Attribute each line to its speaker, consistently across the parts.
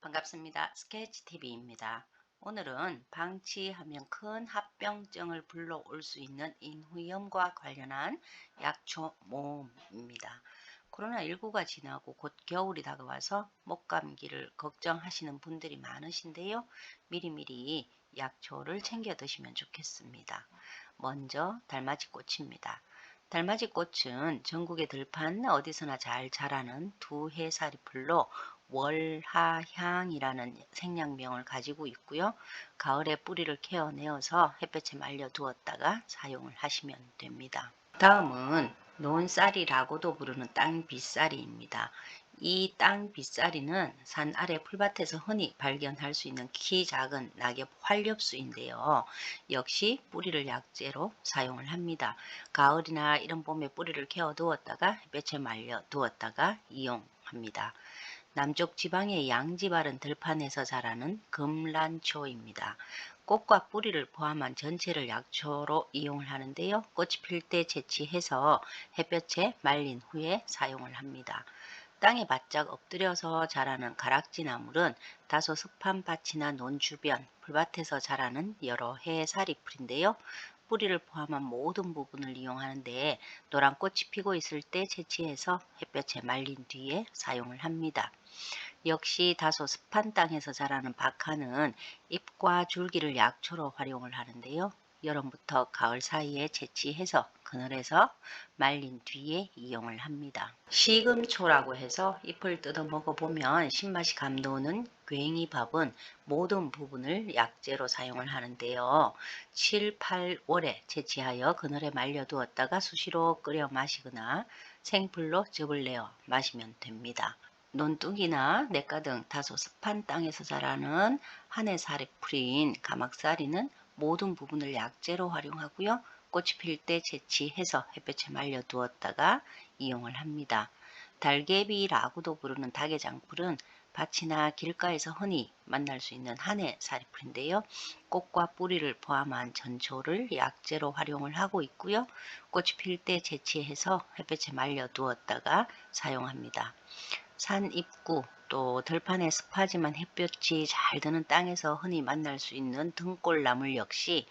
Speaker 1: 반갑습니다. 스케치TV입니다. 오늘은 방치하면 큰 합병증을 불러올 수 있는 인후염과 관련한 약초 모음입니다. 코로나19가 지나고 곧 겨울이 다가와서 목감기를 걱정하시는 분들이 많으신데요. 미리미리 약초를 챙겨 드시면 좋겠습니다. 먼저 달맞이꽃입니다. 달맞이꽃은 전국의 들판 어디서나 잘 자라는 두 해살이 풀로 월하향이라는 생략명을 가지고 있고요. 가을에 뿌리를 케어내어서 햇볕에 말려 두었다가 사용을 하시면 됩니다. 다음은 논쌀이라고도 부르는 땅빗살이입니다. 이 땅빗살이는 산 아래 풀밭에서 흔히 발견할 수 있는 키 작은 낙엽 활엽수인데요. 역시 뿌리를 약재로 사용을 합니다. 가을이나 이런 봄에 뿌리를 캐어 두었다가 햇볕에 말려 두었다가 이용합니다. 남쪽 지방의 양지 바른 들판에서 자라는 금란초입니다. 꽃과 뿌리를 포함한 전체를 약초로 이용을 하는데요. 꽃이 필 때 채취해서 햇볕에 말린 후에 사용을 합니다. 땅에 바짝 엎드려서 자라는 가락지나물은 다소 습한 밭이나 논 주변, 풀밭에서 자라는 여러 해살이 풀인데요. 뿌리를 포함한 모든 부분을 이용하는데 노란 꽃이 피고 있을 때 채취해서 햇볕에 말린 뒤에 사용을 합니다. 역시 다소 습한 땅에서 자라는 박하는 잎과 줄기를 약초로 활용을 하는데요. 여름부터 가을 사이에 채취해서 그늘에서 말린 뒤에 이용을 합니다. 시금초라고 해서 잎을 뜯어 먹어보면 신맛이 감도는 괭이밥은 모든 부분을 약재로 사용을 하는데요. 7, 8월에 채취하여 그늘에 말려두었다가 수시로 끓여 마시거나 생풀로 즙을 내어 마시면 됩니다. 논둑이나 냇가 등 다소 습한 땅에서 자라는 한해살이 풀인 가막살이는 모든 부분을 약재로 활용하고요. 꽃이 필 때 채취해서 햇볕에 말려 두었다가 이용을 합니다. 달개비라고도 부르는 다계장풀은 밭이나 길가에서 흔히 만날 수 있는 한해살이 풀인데요. 꽃과 뿌리를 포함한 전초를 약재로 활용을 하고 있고요. 꽃이 필 때 채취해서 햇볕에 말려 두었다가 사용합니다. 산 입구 또 들판에 습하지만 햇볕이 잘 드는 땅에서 흔히 만날 수 있는 등골나물 역시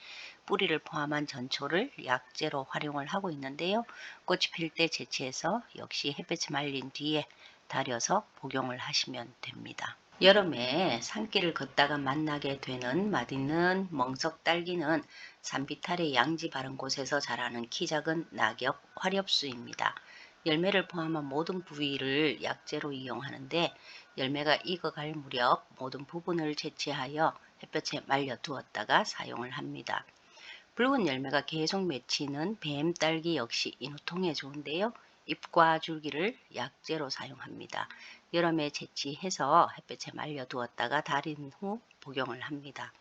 Speaker 1: 뿌리를 포함한 전초를 약재로 활용을 하고 있는데요. 꽃이 필 때 채취해서 역시 햇볕에 말린 뒤에 달여서 복용을 하시면 됩니다. 여름에 산길을 걷다가 만나게 되는 맛있는 멍석 딸기는 산비탈의 양지 바른 곳에서 자라는 키 작은 낙엽 화렵수입니다. 열매를 포함한 모든 부위를 약재로 이용하는데 열매가 익어갈 무렵 모든 부분을 채취하여 햇볕에 말려 두었다가 사용을 합니다. 붉은 열매가 계속 맺히는 뱀딸기 역시 인후통에 좋은데요. 잎과 줄기를 약재로 사용합니다. 여름에 채취해서 햇볕에 말려 두었다가 달인 후 복용을 합니다.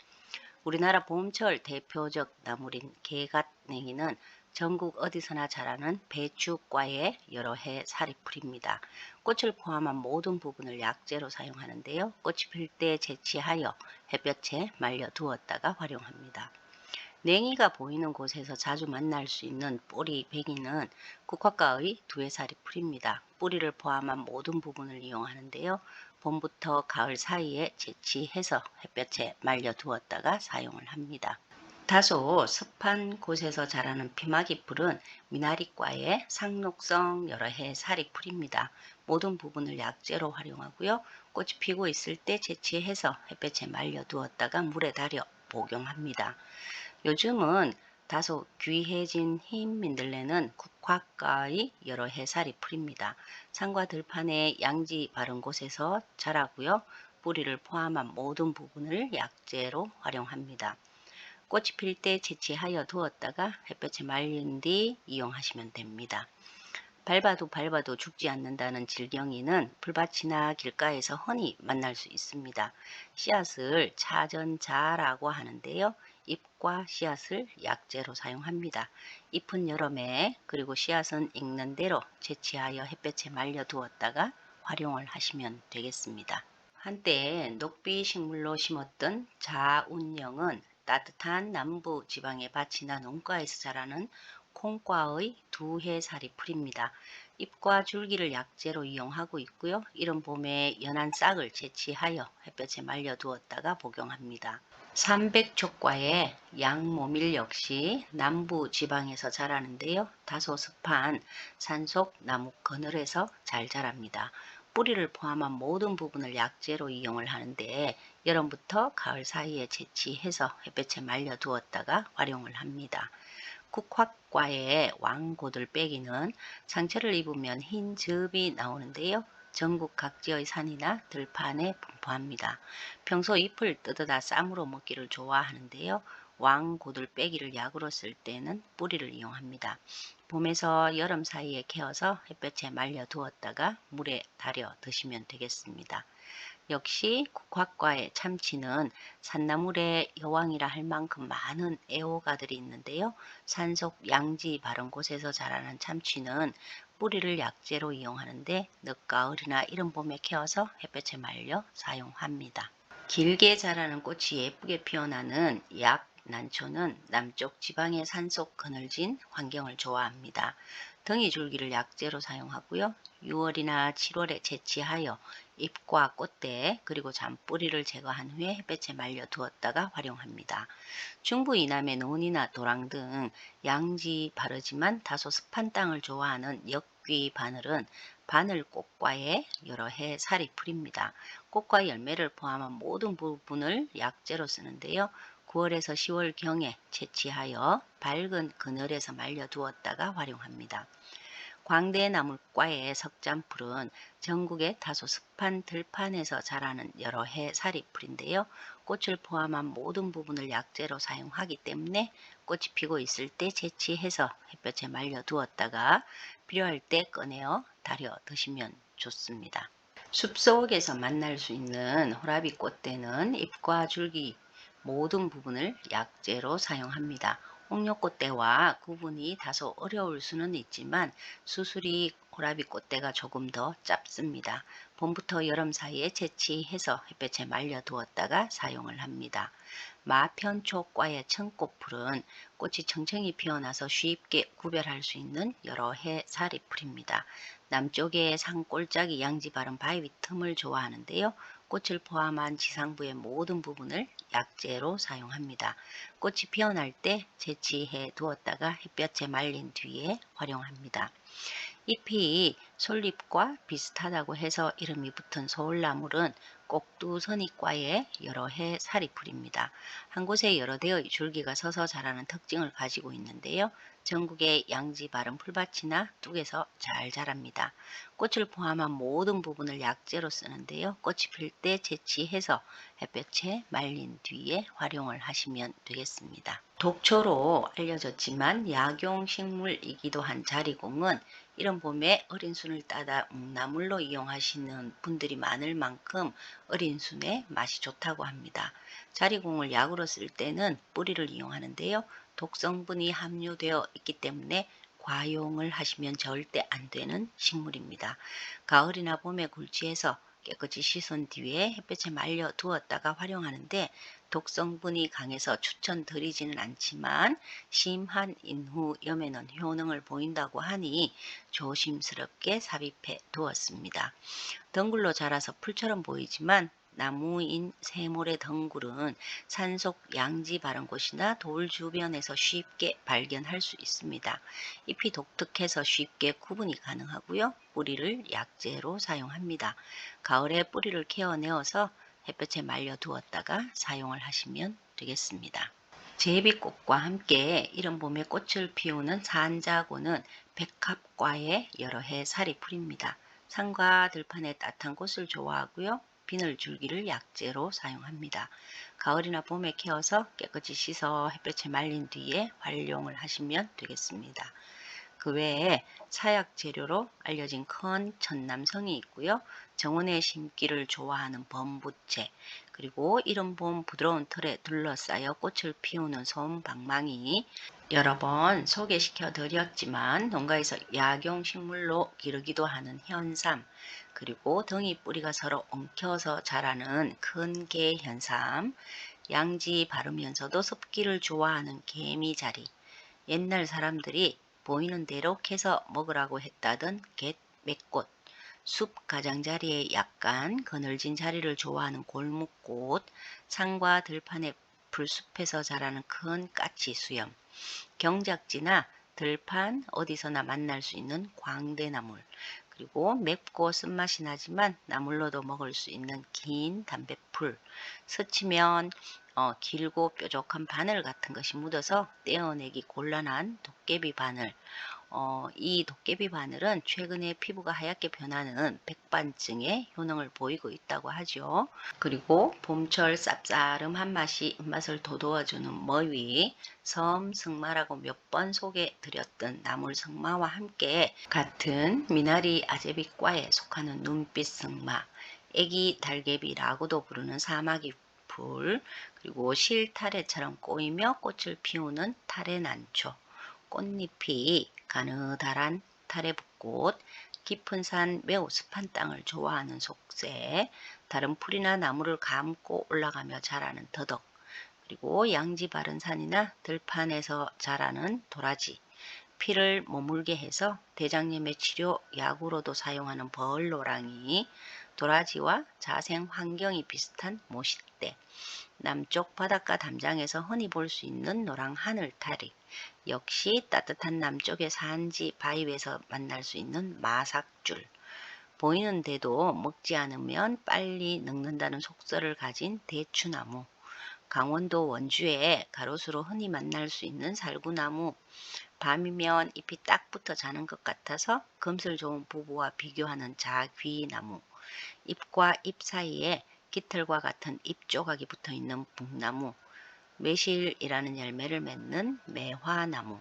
Speaker 1: 우리나라 봄철 대표적 나물인 개갓냉이는 전국 어디서나 자라는 배추과의 여러 해 사리풀입니다. 꽃을 포함한 모든 부분을 약재로 사용하는데요. 꽃이 필 때 채취하여 햇볕에 말려 두었다가 활용합니다. 냉이가 보이는 곳에서 자주 만날 수 있는 뿌리뱅이는 국화과의 두해살이 풀입니다. 뿌리를 포함한 모든 부분을 이용하는데요. 봄부터 가을 사이에 채취해서 햇볕에 말려 두었다가 사용을 합니다. 다소 습한 곳에서 자라는 피마기 풀은 미나리과의 상록성 여러 해 살이 풀입니다. 모든 부분을 약재로 활용하고요. 꽃이 피고 있을 때 채취해서 햇볕에 말려 두었다가 물에 달여 복용합니다. 요즘은 다소 귀해진 흰 민들레는 국화과의 여러 해살이 풀입니다. 산과 들판에 양지 바른 곳에서 자라고요. 뿌리를 포함한 모든 부분을 약재로 활용합니다. 꽃이 필 때 채취하여 두었다가 햇볕에 말린 뒤 이용하시면 됩니다. 밟아도 죽지 않는다는 질경이는 풀밭이나 길가에서 흔히 만날 수 있습니다. 씨앗을 차전자라고 하는데요. 잎과 씨앗을 약재로 사용합니다. 잎은 여름에 그리고 씨앗은 익는 대로 채취하여 햇볕에 말려 두었다가 활용을 하시면 되겠습니다. 한때 녹비 식물로 심었던 자운령은 따뜻한 남부 지방의 밭이나 농가에서 자라는 콩과의 두해살이 풀입니다. 잎과 줄기를 약재로 이용하고 있고요. 이른 봄에 연한 싹을 채취하여 햇볕에 말려 두었다가 복용합니다. 삼백촉과의 양모밀 역시 남부 지방에서 자라는데요. 다소 습한 산속 나무 그늘에서 잘 자랍니다. 뿌리를 포함한 모든 부분을 약재로 이용을 하는데 여름부터 가을 사이에 채취해서 햇볕에 말려 두었다가 활용을 합니다. 국화과의 왕고들빼기는 상처를 입으면 흰 즙이 나오는데요. 전국 각지의 산이나 들판에 분포합니다. 평소 잎을 뜯어다 쌈으로 먹기를 좋아하는데요. 왕고들빼기를 약으로 쓸 때는 뿌리를 이용합니다. 봄에서 여름 사이에 캐어서 햇볕에 말려 두었다가 물에 달여 드시면 되겠습니다. 역시 국화과의 참치는 산나물의 여왕이라 할 만큼 많은 애호가들이 있는데요. 산속 양지 바른 곳에서 자라는 참치는 뿌리를 약재로 이용하는데 늦가을이나 이른 봄에 캐어서 햇볕에 말려 사용합니다. 길게 자라는 꽃이 예쁘게 피어나는 약난초는 남쪽 지방의 산속 그늘진 환경을 좋아합니다. 등이 줄기를 약재로 사용하고요. 6월이나 7월에 채취하여 잎과 꽃대 그리고 잔뿌리를 제거한 후에 햇볕에 말려 두었다가 활용합니다. 중부 이남의 논이나 도랑 등 양지 바르지만 다소 습한 땅을 좋아하는 역귀 바늘은 바늘꽃과의 여러 해 살이 풀입니다. 꽃과 열매를 포함한 모든 부분을 약재로 쓰는데요. 9월에서 10월경에 채취하여 밝은 그늘에서 말려 두었다가 활용합니다. 광대나물과의 석잔풀은 전국의 다소 습한 들판에서 자라는 여러 해 사리풀인데요. 꽃을 포함한 모든 부분을 약재로 사용하기 때문에 꽃이 피고 있을 때 채취해서 햇볕에 말려 두었다가 필요할 때 꺼내어 달여 드시면 좋습니다. 숲속에서 만날 수 있는 호라비 꽃대는 잎과 줄기 모든 부분을 약재로 사용합니다. 홍료꽃대와 구분이 다소 어려울 수는 있지만 수수리 호라비 꽃대가 조금 더 짧습니다. 봄부터 여름 사이에 채취해서 햇볕에 말려 두었다가 사용을 합니다. 마편초과의 청꽃풀은 꽃이 청청이 피어나서 쉽게 구별할 수 있는 여러 해 사리풀입니다. 남쪽의 산골짜기 양지 바른 바위 틈을 좋아하는데요. 꽃을 포함한 지상부의 모든 부분을 약재로 사용합니다. 꽃이 피어날 때 채취해 두었다가 햇볕에 말린 뒤에 활용합니다. 잎이 솔잎과 비슷하다고 해서 이름이 붙은 소울나물은 꼭두선이과의 여러 해 사리풀입니다. 한 곳에 여러 대의 줄기가 서서 자라는 특징을 가지고 있는데요. 전국의 양지 바른 풀밭이나 뚝에서 잘 자랍니다. 꽃을 포함한 모든 부분을 약재로 쓰는데요. 꽃이 필 때 채취해서 햇볕에 말린 뒤에 활용을 하시면 되겠습니다. 독초로 알려졌지만 약용식물이기도 한 자리공은 이런 봄에 어린 순을 따다 나물로 이용하시는 분들이 많을 만큼 어린 순의 맛이 좋다고 합니다. 자리공을 약으로 쓸 때는 뿌리를 이용하는데요. 독성분이 함유되어 있기 때문에 과용을 하시면 절대 안 되는 식물입니다. 가을이나 봄에 굴지해서 깨끗이 씻은 뒤에 햇볕에 말려 두었다가 활용하는데 독성분이 강해서 추천드리지는 않지만 심한 인후염에는 효능을 보인다고 하니 조심스럽게 삽입해 두었습니다. 덩굴로 자라서 풀처럼 보이지만 나무인 세모의 덩굴은 산속 양지 바른 곳이나 돌 주변에서 쉽게 발견할 수 있습니다. 잎이 독특해서 쉽게 구분이 가능하고요. 뿌리를 약재로 사용합니다. 가을에 뿌리를 케어내어서 햇볕에 말려 두었다가 사용을 하시면 되겠습니다. 제비꽃과 함께 이른 봄에 꽃을 피우는 산자고는 백합과의 여러 해 사리풀입니다. 산과 들판의 따뜻한 곳을 좋아하고요. 비늘줄기를 약재로 사용합니다. 가을이나 봄에 캐어서 깨끗이 씻어 햇볕에 말린 뒤에 활용을 하시면 되겠습니다. 그 외에 사약 재료로 알려진 큰 천남성이 있고요. 정원에 심기를 좋아하는 범부채, 그리고 이른 봄 부드러운 털에 둘러싸여 꽃을 피우는 솜방망이 여러 번 소개시켜 드렸지만 농가에서 약용식물로 기르기도 하는 현삼, 그리고 덩이 뿌리가 서로 엉켜서 자라는 큰 개 현삼, 양지 바르면서도 습기를 좋아하는 개미자리, 옛날 사람들이 보이는 대로 캐서 먹으라고 했다던 갯맥꽃, 숲 가장자리에 약간 그늘진 자리를 좋아하는 골목꽃, 산과 들판의 풀숲에서 자라는 큰 까치 수염, 경작지나 들판 어디서나 만날 수 있는 광대나물, 그리고 맵고 쓴맛이 나지만 나물로도 먹을 수 있는 긴 담배풀, 스치면 길고 뾰족한 바늘 같은 것이 묻어서 떼어내기 곤란한 도깨비 바늘. 이 도깨비 바늘은 최근에 피부가 하얗게 변하는 백반증에 효능을 보이고 있다고 하죠. 그리고 봄철 쌉싸름한 맛이 입맛을 돋워주는 머위, 섬승마라고 몇 번 소개드렸던 나물승마와 함께 같은 미나리 아제비과에 속하는 눈빛승마, 애기 달개비라고도 부르는 사마귀 풀, 그리고 실타래처럼 꼬이며 꽃을 피우는 타래난초, 꽃잎이 가느다란 타래붓꽃, 깊은 산 매우 습한 땅을 좋아하는 속새, 다른 풀이나 나무를 감고 올라가며 자라는 더덕, 그리고 양지 바른 산이나 들판에서 자라는 도라지, 피를 머물게 해서 대장염의 치료 약으로도 사용하는 벌노랑이, 도라지와 자생 환경이 비슷한 모싯대, 남쪽 바닷가 담장에서 흔히 볼 수 있는 노랑 하늘타리, 역시 따뜻한 남쪽의 산지 바위에서 만날 수 있는 마삭줄, 보이는데도 먹지 않으면 빨리 늙는다는 속설을 가진 대추나무, 강원도 원주에 가로수로 흔히 만날 수 있는 살구나무, 밤이면 잎이 딱 붙어 자는 것 같아서 금슬 좋은 부부와 비교하는 자귀나무, 잎과 잎 사이에 깃털과 같은 잎 조각이 붙어 있는 묵나무, 매실이라는 열매를 맺는 매화나무,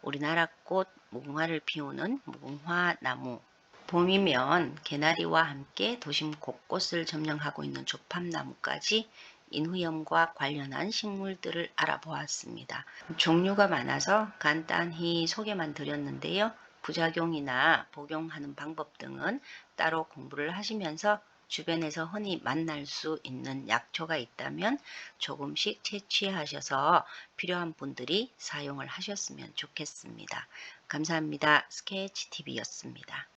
Speaker 1: 우리나라 꽃 무궁화를 피우는 무궁화나무, 봄이면 개나리와 함께 도심 곳곳을 점령하고 있는 조팝나무까지 인후염과 관련한 식물들을 알아보았습니다. 종류가 많아서 간단히 소개만 드렸는데요. 부작용이나 복용하는 방법 등은 따로 공부를 하시면서 주변에서 흔히 만날 수 있는 약초가 있다면 조금씩 채취하셔서 필요한 분들이 사용을 하셨으면 좋겠습니다. 감사합니다. 스케치TV였습니다.